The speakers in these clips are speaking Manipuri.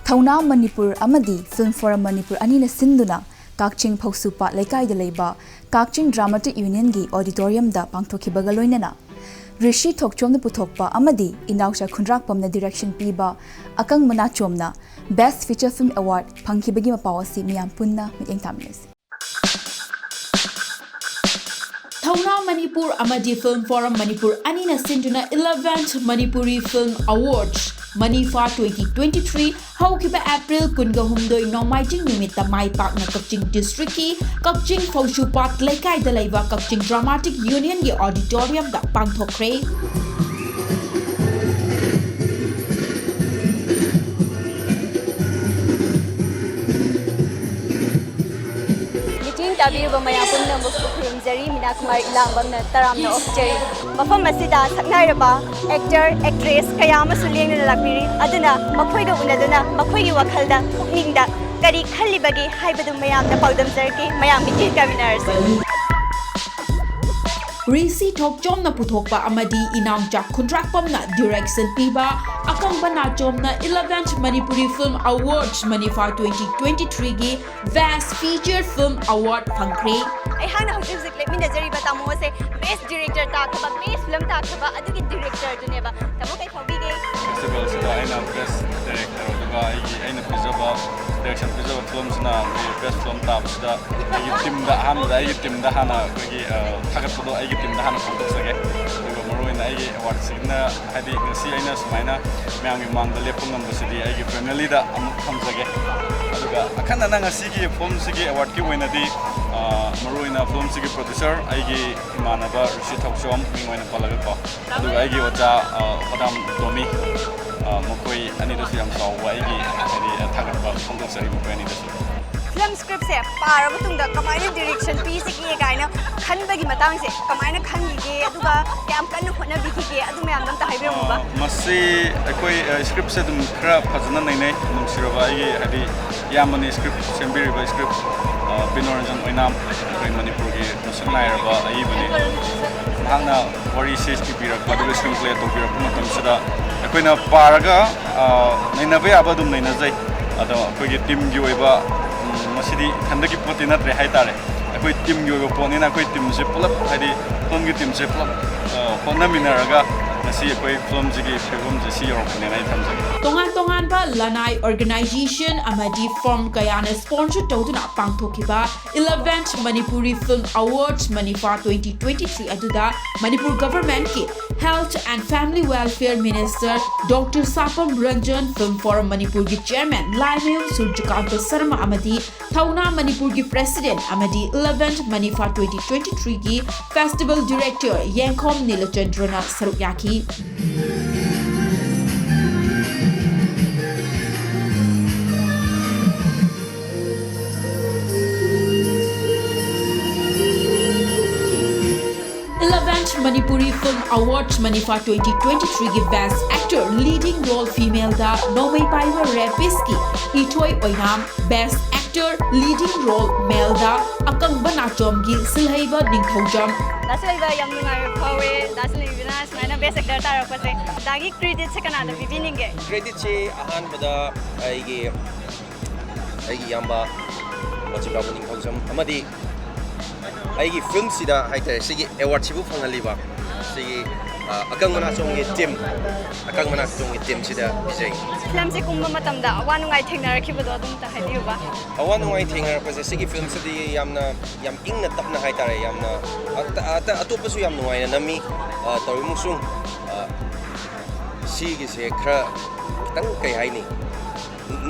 Thauna Manipur Amadi Film Forum Manipur Anina Sinduna Kakching Pausupa Laikai de Leba Kakching Dramatic Union Gi Auditorium da Pangthoki Bagaloinana Rishi Thokchomna Putokpa Amadi Inausha Kundrak Pamna Direction Piba Akang Manachomna Best Feature Film Award Pangkibagi Mapao si Miyam Punna Miteng Tamnes Thauna Manipur Amadi Film Forum Manipur Anina Sinduna 11th Manipuri Film Awards Manifa 2023 Haukiba April Kunga Humdoi Nomajing Numita Mai Park na Kakching District ki Kakching Fausupat Laikai da Laiva Kakching Dramatic Union gi Auditorium da Pangthokre Tabiba mayapun na mukhurum jari minakumar ilambam na taram na ofjari mafam asida saknairaba actor actress kaya masuling na lakpiri aduna makhoiga unaduna makhoigi wakhalda pukningda kari khallibagi haibadu mayam na pagdam jarki mayam mithi kaminars Rishi Thokchomna Puthokpa Amadi Inamcha Kundrakpamna Direction Piba Akang Banachomna 11th Manipuri Film Awards Manifa 2023 gi Best Feature Film Award Phangkre ai hana hojik zikle mina jari batamo se best director ta khaba best film ta khaba adugi director duneba tamo kai khobi ge festival sida aina best director oduga aina pizaba direction pizaba films na best film ta sida ai team da hamda ai team da hana kogi thagat podo ai team da hana photo sage aduga maroina ai award signa hadi ngasi aina sumaina myang mangda lepungam basidi ai family da amuk thamsage aduga akhana na ngasi gi film sigi award ki wina di maroina film sigi producer ai gi imanaba Rishi Thokchom mingwaina palaga ko aduga ai gi ocha Adam Domi mokoi ani da siam saw ai gi ani thagat ba phongdok sari mokoi ani da film script se para butungda kamaina direction piece ki gaina khanbagi matang se kamaina khangi ge aduga yam kan hona bi ge adu me amdam ta haibe muba masi akoi script se dum khra phajana nai nai num siraba ai hadi yamani script sembiri ba script binoranjan oinam koi Manipur gi nasanai raba ai bani hangna wari se spirak ba screenplay to pira matam sida akoi na paraga naina ba aba dum naina jai ado akoi gi team gi oiba masidi khandaki poti na tre hai tare akoi team gi oiba poni na akoi team se pulap hadi ton gi team se pulap honna minaraga nasi akoi film ji gi film ji si yorok ne nai thamjagi Tongan ba Lanai Organization Amadi Form Kayana Sponsor Toduna Pangthokiba 11th Manipuri Film Awards Manifa 2023 aduda Manipur Government ki Health and Family Welfare Minister Dr. Sapam Ranjan Film Forum Manipur ki Chairman Laimel Surjakanta Sarma Amadi Thauna Manipur ki President Amadi 11th Manifa 2023 ki Festival Director Yankom Nilachandrana Sarukyaki 11th Manipuri Film Awards Manifa 2023 give Best Actor Leading Role Female da Nomipaiwa Repiski Itoi Oinam Best Actor Leading Role Male da Akang Banachom gi Silhaiba Ningthojam Dasalaiba yam nungai phawe dasalibina smaina best actor ta rakpase dagi credit se kana da bibininge credit che ahan bada aigi yamba wachibra Ningthojam amadi aigi film sida haitare sigi award chibu phangaliba sigi akang mana chongge team sida bijai film se kumba matamda awanungai thengnar khibodo adum ta haidiuba awanungai thengnar pase sigi film sidi yam ingna tapna haitare yamna atopasu yam nungai na nami tawimusung sigi se khra kitang kai haini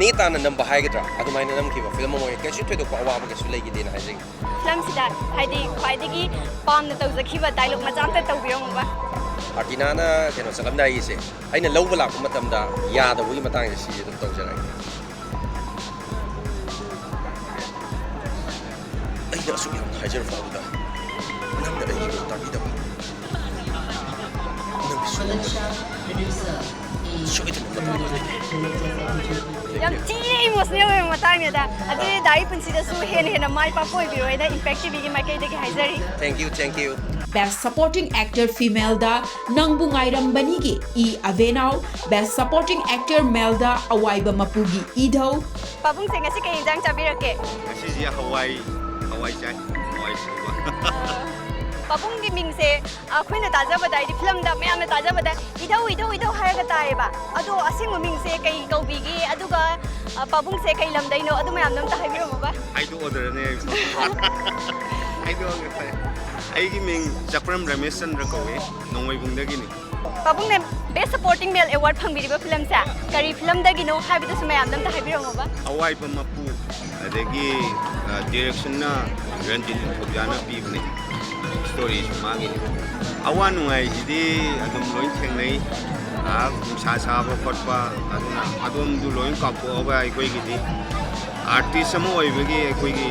neta na namba haigadra adumaina namkiba film mo kashi thedo ko awa ba kasu legi dena haijing film sida haidi khwaidagi pam na tawjakhiba dialogue majamta tawbiyongba Artinana keno salamdai se aina lawba la kuma tamda ya da wi matang si dum tawjara aina su yam hajar fauda namda ai ko ta bida yam tine emotional we matang ne da adi dai punsi da su hen hen mai pa poi biro da impact bi gi mai kai de gi haijari thank you Best Supporting Actor Female da Nangbu Ngairambani gi E Avenao, Best Supporting Actor Male da Awaiba Mapugi Idho. Pabung sing ngasi kay injang chabirake. Ngasi siya Hawaii chai, Hawaii suba. Pabung gi mingse akhoi na taja badai di film da mayam na taja badai idau haraga taiba. Ado asing mingse kay kaubigi aduga pabung se kay lamdai no adu mayam nam ta haibiro mo ba? I do order ne. I do order. I gi ming Jakram Ramesh Chandra kawe nongwai bungdagi ni. Pabung ne Best Supporting Male Award phangbiriba film sa kari film da gi no haibidu sumayam nam ta haibiro mo ba? Awai pa mapu adagi direction na Ranjit Thobjana pibne. Stories magi awan ngai jidi adum loin thengnai sa sa ba khotpa aduna adum du loin ka ko ba ai koi gi artist am oi bagi koi gi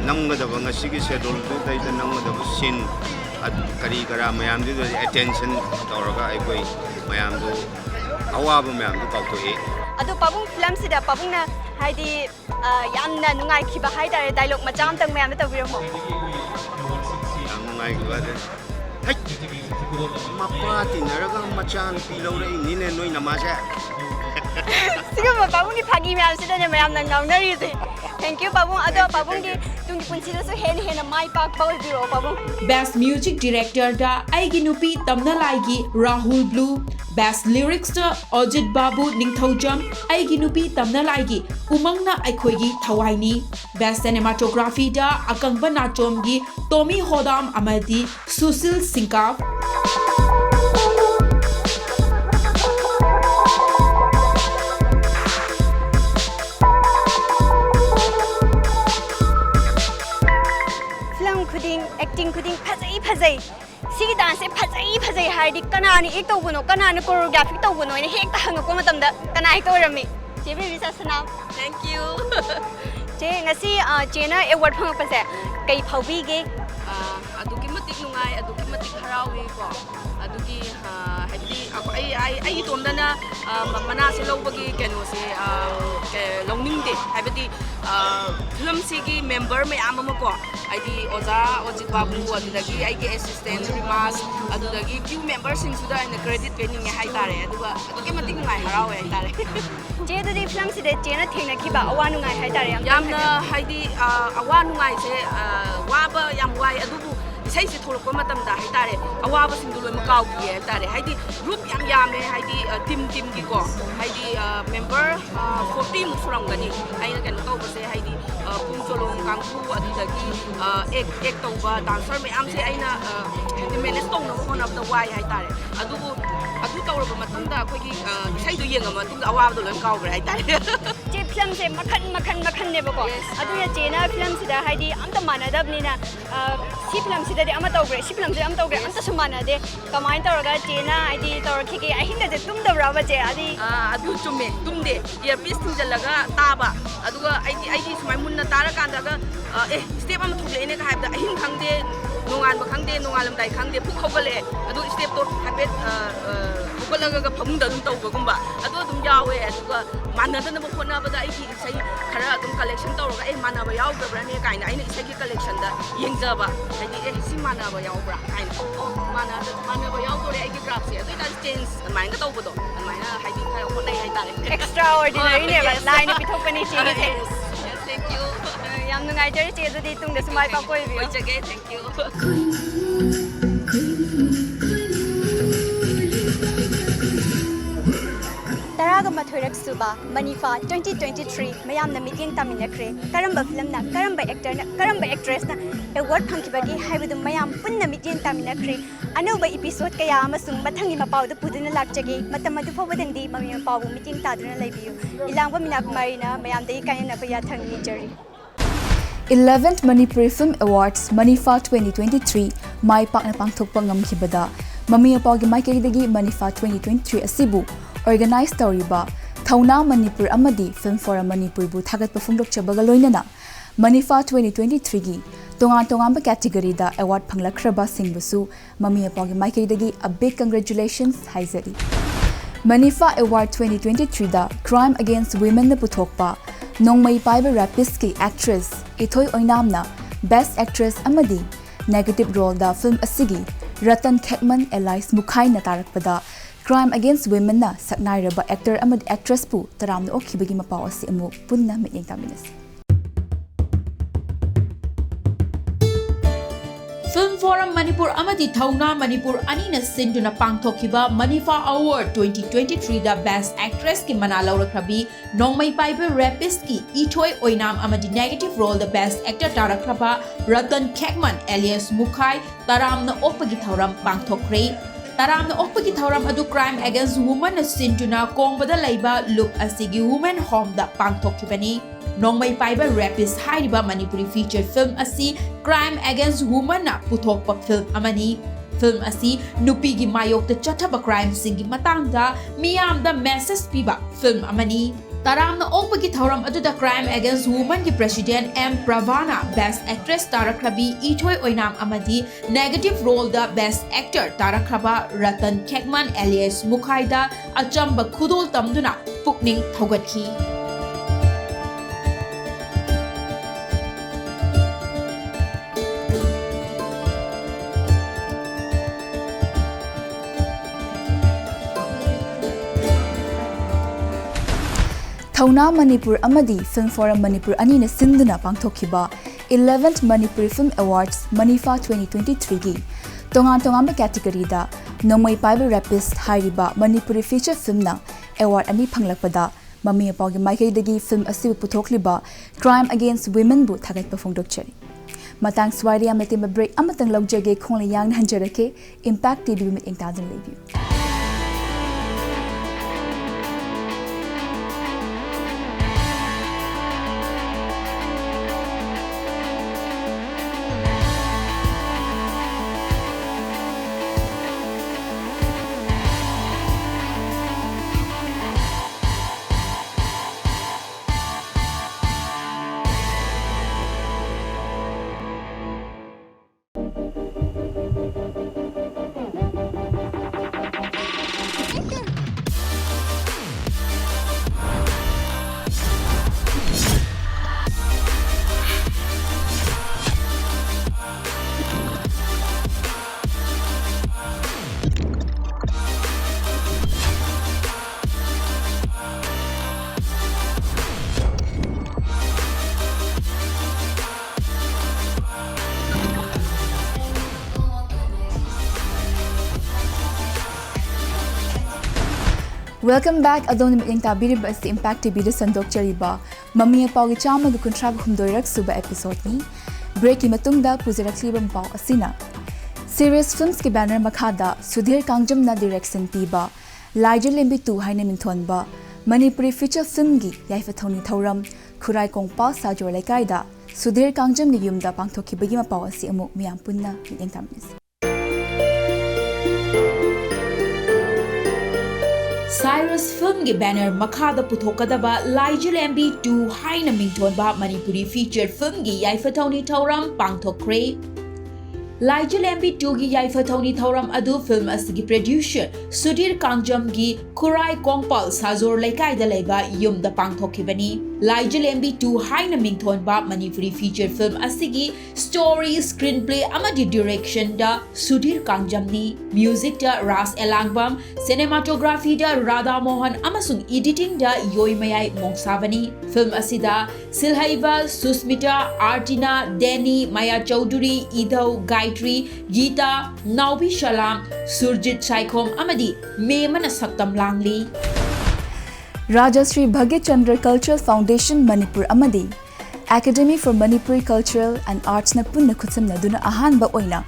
namga da banga sigi schedule tu dai da namga da sin kari kara mayam du attention tawraga ai koi mayam du awa ba mayam du ka ko e adu pabung film sida pabung na haidi yamna nungai khiba haidare dialogue macham tang mayam ta biro mo Hey, mapati naraga machan pilau na ini ne noi namasa. Siguro pabung ni pagi mayam sida ne mayam nang ngau nari se. Thank you pabung ado pabung di tung di punsi so hen mai pak paul biro pabung. Best Music Director da Aigi Nupi Tamna Laigi Rahul Blue, Best Lyrics da Ajit Babu Ningthaujam Aigi Nupi Tamna Laigi Umangna Aikhoigi Thawaini, Best Cinematography da Akangba Nachomgi Tommy Hodam Amadi Susil Sinkav. Acting kuding phajai sigi dance phajai haidi kanani ek to buno kanani choreography to buno ne hek ta hang ko matam da kanai to rami je bi visa sana thank you je ngasi je na award phang pa se kai phaubi ge adugi matik nungai adugi matik harawi ko adugi haidi ai tomdana mana se lobagi keno se longning de haibati film sigi member me amama ko aidi oza ojit babu adudagi aigi assistant rimas adudagi few members sing suda in credit training hai tare aduga adugi matik ngai harawe hai tare je dudi film si de je na thengna ki ba awanu ngai hai tare yamna haidi awanu ngai se waba yam wai adubu isai se tholok matam da hai tare awaba sing du loi makau gi hai tare haidi group yam yame haidi team gi ko haidi member 40 mu surang gani aina kan to base haidi pung cholong kangpu adudagi ek tauba dancer me am se aina haidi manage tong no one of the why hai tare adubu adu tawraba matam da khoi gi isai du yenga matung da awaba do loi kau gra hai tare je film se makhan ne ba ko adu ya je na film si da haidi amta manadab ni na si film si da ama tawgre si film se am tawgre amta sumana de kamai tawraga je na haidi tawraki ge ahinga je tum da raba je adi adu chume tumde earpiece thunjalaga taba aduga aidi sumai munna tara kandaga step am thule ne ka haibda ahin khangde nongan ba khangde nongalam dai khangde phuk khogale adu step to habet khogalaga ga phamung da dum tawba gumba adu dum yawe aduga manadana ba khona ba da aidi sai khara dum collection tawraga manaba yawdabra ne kaina aina isai ki collection da yengjaba haidi si manaba yawbra kaina manaba yawdore aigi graph se adu da change main ga tawba do maina haidi khara khonai hai tare extraordinary ne ba line pithokani chi ge thank you yam nungai jari che du di tung da sumai pa koi bi jage thank you Taraga mathorak suba Manifa 2023 mayam na meeting taminakre karamba film na karamba actor na karamba actress na award phangkibagi haibadu mayam punna meeting taminakre anoba episode kaya amasung mathangi Mapao da puduna lakjage matam adu fawdandi Mami Mapao meeting taduna laibiyu ilangba minakumari na mayam dai kaya na kaya thangi jari 11th Manipuri Film Awards Manifa 2023 Mai Pakna Pangthokpa Ngamkhibada Mami Mapao gi Maikaidagi Manifa 2023 asibu organize tawriba Thauna Manipur amadi Film Forum Manipur bu thagat pafungdok chabaga loinana Manifa 2023 gi tongan ba category da award phanglakraba singbusu Mami Mapao gi Maikaidagi a big congratulations haizari Manifa Award 2023 da Crime Against Women na puthokpa Nongmai Paiba Rapist ki actress Ithoi Oinamna Best Actress amadi Negative Role da film asigi Ratan Khekman Elias Mukhai na tarakpada Crime Against Women na saknairaba actor amad actress pu taram na okhibagi mapao si amu punna miting taminas. Film Forum Manipur amadi Thauna Manipur anina sinduna pangthokiba Manifa Award 2023 da Best Actress ki manalaura krabi Nongmai Paiba Rapist ki Ithoi Oinam amadi Negative Role the Best Actor tarakraba Ratan Khekman alias Mukhai taram na opagi thauram pangthokre taram na opagi thauram adu Crime Against Women na sinduna kongbada laiba look asigi Women Home da pangthokibani Nongmai Paiba Rapist Hairiba Manipuri feature film asi Crime Against Women na puthokpa film amani. Film asi nupigi mayok ta chathaba crime singi matangda miyam da message piba film amani. Taram na okpagi thauram aduda Crime Against Women ki President M. Pravana Best Actress tarakrabi Ithoi Oinam amadi Negative Role da Best Actor tarakraba Ratan Khekman alias Mukhai da achamba khudol tamduna pukning thogatki. Thauna Manipur amadi Film Forum Manipur anina sinduna pangthokiba 11th Manipuri Film Awards Manifa 2023 gi tongan category da Nongmai Paiba Rapist hairiba Manipuri feature film na award ani phanglakpada Mami Mapao gi maikaidagi film asibu puthokliba Crime Against Women bu thagatpa phongdokchari matang swari amate break amatang logjage khongla yang hanjarake Impact TV mit ingtadan review. Welcome back. Adon mit tabiri ba si Impact TV da sandok chariba. Mami Mapao gi chama gu kontrag humdoirak suba episode ni. Break ki matungda puzirak libam pao asina. Serious Films ki banner makhada Sudhir Kangjam na direction piba. Laija lembi tu haina minthon ba. Manipuri feature film gi yaifa thoni thauram khurai kongpa sajor laikai da Sudhir Kangjam gi yumda pangthoki bagi Mapao asi amu miyam punna mit tamis. Cyrus Film ki banner makhada puthokadaba Laijil MB2 haina mingthonba Manipuri featured film ki yaifathauni thauram pangthokre. Laijil MB2 ki yaifathauni thauram adu film asigi producer Sudhir Kangjam ki Khurai Kongpal Sajor Laikai da leiba yumda pangthokibani. Laijil MB2 haina mingthonba Manipuri featured film asigi story, screenplay amadi direction da Sudhir Kangjam ni, music da Ras Elangbam, cinematography da Radha Mohan amasung editing da Yoimayai Mongsabani. Film asida Silhaiba, Susmita, Artina, Denny, Maya Chaudhuri, Idhau, Gayatri, Geeta, Naubi Shalam, Surjit Saikhom amadi Memana Saktam Langli. Rajashree Bhagat Chandra Cultural Foundation Manipur amadi Academy for Manipuri Cultural and Arts na punna khutsam na duna ahanba oina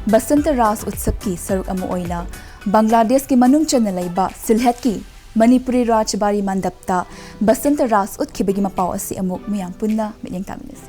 Basanta Ras Utsap ki saruk amu oina Bangladesh ki manung chana laiba Silhet ki Manipuri Rajbari Mandapta Basanta Ras Utkibagi Mapao asi amu miyang punna mityang taminasi.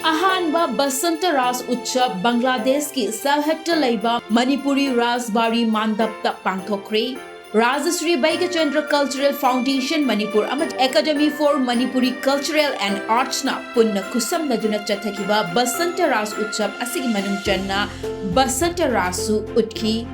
Ahanba Basanta Ras Utsav Bangladesh ki Salhetta Laiba Manipuri Rasbari Mandapta pangthokre. Rajashree Bhagat Chandra Cultural Foundation Manipur amad Academy for Manipuri Cultural and Arts na punna kusam na duna chathakiba Basanta Ras Utsav asigi manung channa Basanta Rasu Utki.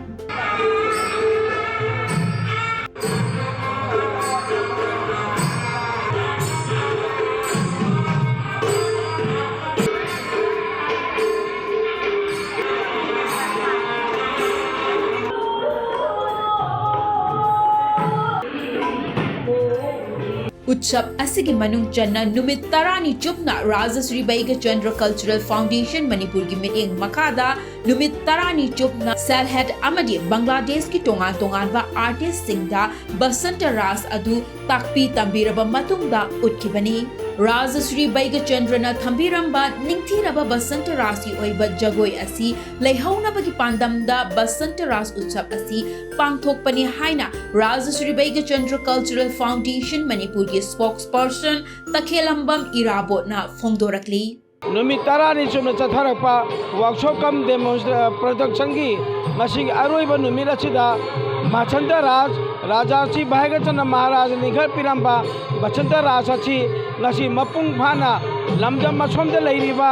Utsav asigi manung channa numit tarani chupna Rajasri Baigachandra Cultural Foundation Manipur gi miting makada numit tarani chupna Salhead amadi Bangladesh ki tongan ba artist singda Basanta Ras adu takpi tambiraba matungda utkibani Rajasri Baigachandra thambiramba ningthiraba Basanta Rasi oiba jagoi asi leihaunabagi pandamda Basanta Ras Utsav asi pangthokpani haina Rajasri Baigachandra Cultural Foundation Manipur gi spokesperson Takhelambam Irabotna phongdorakli Numit tarani chumna chatharakpa workshop kam production gi ngasi aroiba numit achida Machanta Raj Rajarsi Baigachandra Maharaj nighar piramba Bachanta Raj achi ngasi mapung phana lamjam masomda leiriba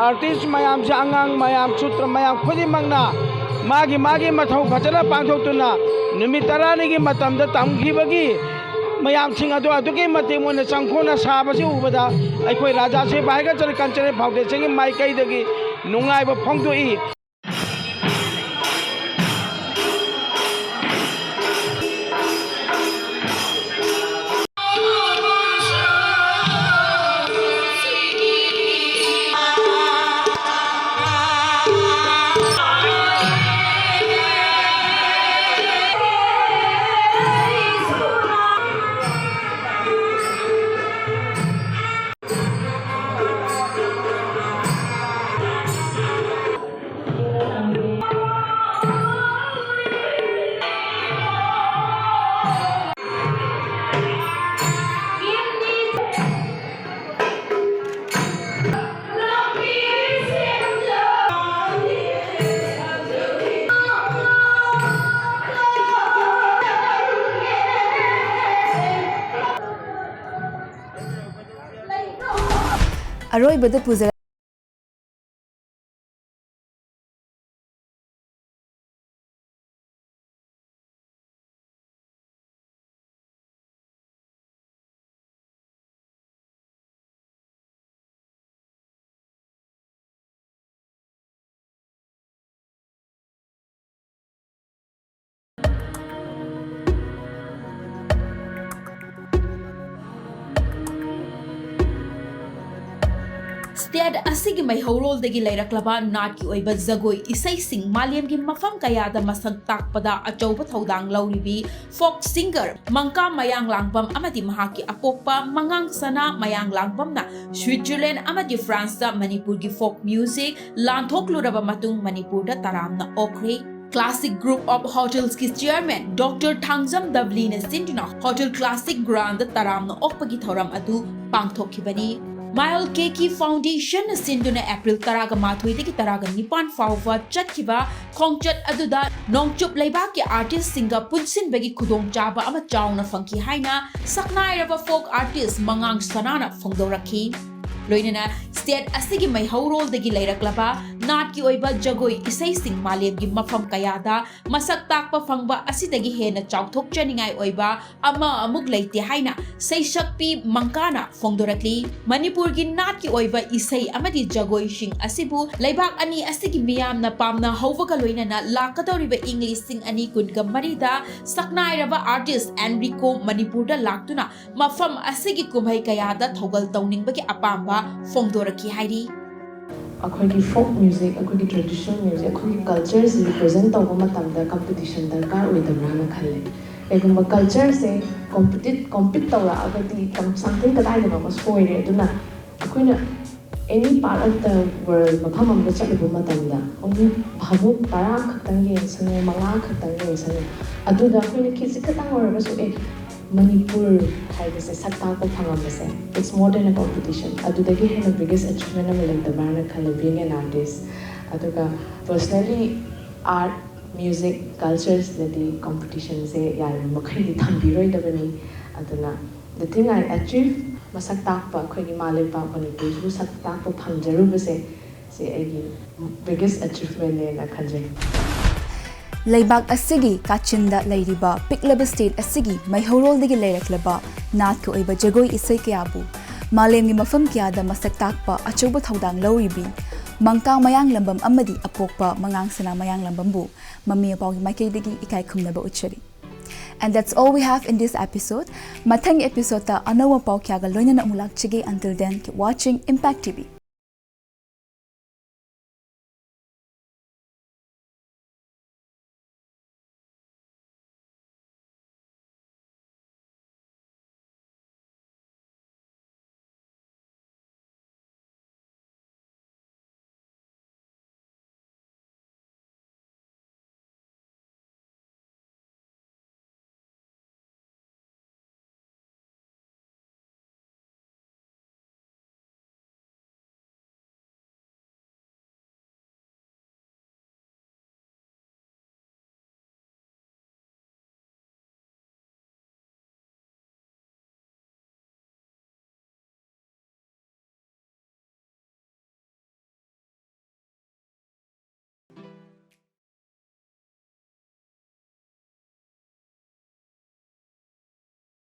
artist mayam se angang mayam sutra mayam khudi mangna magi mathau phajana pangthokuna numit tarani gi matamda tamkhibagi mayam sing adu adugi mate mona changkhona sabasi ubada aikoi raja se Baigachandra Cultural Foundation gi mai kai dagi nungai ba phongdoi Aroibada puja State asigi mai horol dagi lairaklaba nat ki oiba jagoi isai sing malem gi mafam kaya da masang takpada achauba thodang lauribi folk singer mangka mayang langbam amadi mahaki apokpa mangang sana mayang langbam na Switzerland amadi France da Manipur gi folk music lanthok luraba matung Manipur da taramna okre Classic Group of Hotels ki chairman Dr. Thangjam Davli ne sinduna Hotel Classic Grand taramna okpagi thoram adu pangthokibani Mile Keki Foundation sinduna April taraga mathoi degi taraga nipan fawwa chatkiba khongchat aduda nongchup leibak ki artist singa punsin begi khudong chaba ama chauna fangki haina saknai raba folk artist mangang sanana phongdorakhi loinana state asigi mai horol degi lairaklaba nat ki oiba jagoi isai sing malem gi mafam kayada masak takpa fangba asidagi hena chauthok chaningai oiba ama amuk leite haina seishakpi mangkana phongdorakli Manipur gi nat ki oiba isai amadi jagoi sing asibu leibak ani asigi miyam na pamna howga loinana lakadoriba English sing ani kunga marida saknai raba artist Enrico Manipur da laktuna mafam asigi kumhai kayada thogal tawningbagi apamba phongdoraki hairi अखोगी फोक म्यूजिक अखोगी ट्रेडिशनल म्यूजिक अखोगी कल्चर से रिप्रेजेंट तौबा मतमदा कंपटीशन दरकार ओइदब्राना खले एगुम्बा कल्चर से कॉम्पिट तौरा अगति कम समथिंग कदाइदबा मसोइरे अदुना अखोइना any part of the world मफम अमदा चलिबा मतमदा ओनली भाबु तारा खतंग येसने मंगा खतंग येसने अदुदा अखोइना किसी खतंग ओरबसु ए Manipur haibase sakta ko phangambase it's more than a competition adudagi hena biggest achievement am like the bana khale being an artist aduga personally art music cultures the competition se yar makhai di thambiroi dabani aduna the thing I achieved masakta pa khoigi male pa Manipur su sakta ko phangjaru base se agi biggest achievement ne na khanje Leibak asigi kachinda leiriba piklaba state asigi maihorol digi leireklaba nat ko oiba jagoi isai kyabu malemgi mafam kyada masak takpa achoba thodang lauribi mangka mayang lambam amadi apokpa mangang sana mayang lambam bu mami apau gi makai digi ikai khumnaba uchari And that's all we have in this episode. Mathang episode ta anawa pau kya ga loina na mulak chige. Until then, keep watching Impact TV.